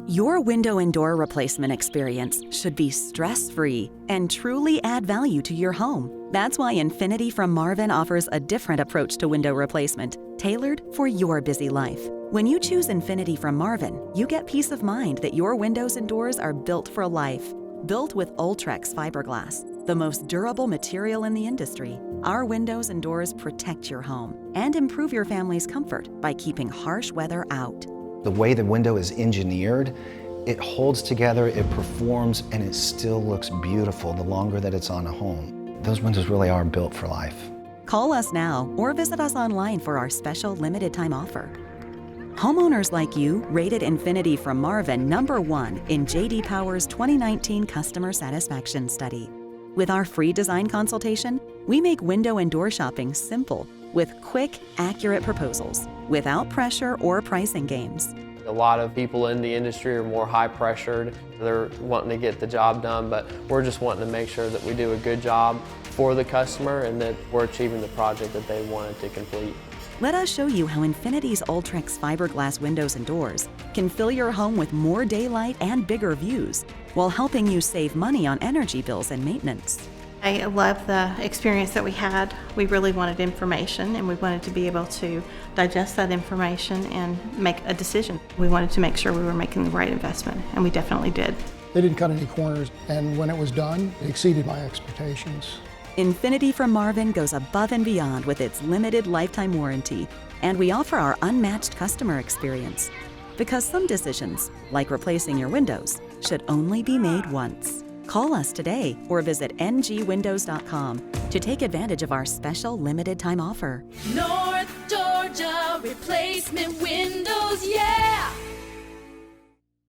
Your window and door replacement experience should be stress-free and truly add value to your home. That's why Infinity from Marvin offers a different approach to window replacement, tailored for your busy life. When you choose Infinity from Marvin, you get peace of mind that your windows and doors are built for life. Built with Ultrex fiberglass, the most durable material in the industry, our windows and doors protect your home and improve your family's comfort by keeping harsh weather out. The way the window is engineered, it holds together, it performs, and it still looks beautiful the longer that it's on a home. Those windows really are built for life. Call us now or visit us online for our special limited time offer. Homeowners like you rated Infinity from Marvin #1 in J.D. Power's 2019 Customer Satisfaction Study. With our free design consultation, we make window and door shopping simple with quick, accurate proposals without pressure or pricing games. A lot of people in the industry are more high pressured. They're wanting to get the job done, but we're just wanting to make sure that we do a good job for the customer and that we're achieving the project that they wanted to complete. Let us show you how Infinity's Ultrex fiberglass windows and doors can fill your home with more daylight and bigger views while helping you save money on energy bills and maintenance. I love the experience that we had. We really wanted information and we wanted to be able to digest that information and make a decision. We wanted to make sure we were making the right investment, and we definitely did. They didn't cut any corners, and when it was done, it exceeded my expectations. Infinity from Marvin goes above and beyond with its limited lifetime warranty, and we offer our unmatched customer experience. Because some decisions, like replacing your windows, should only be made once. Call us today or visit ngwindows.com to take advantage of our special limited time offer. North Georgia replacement windows, yeah!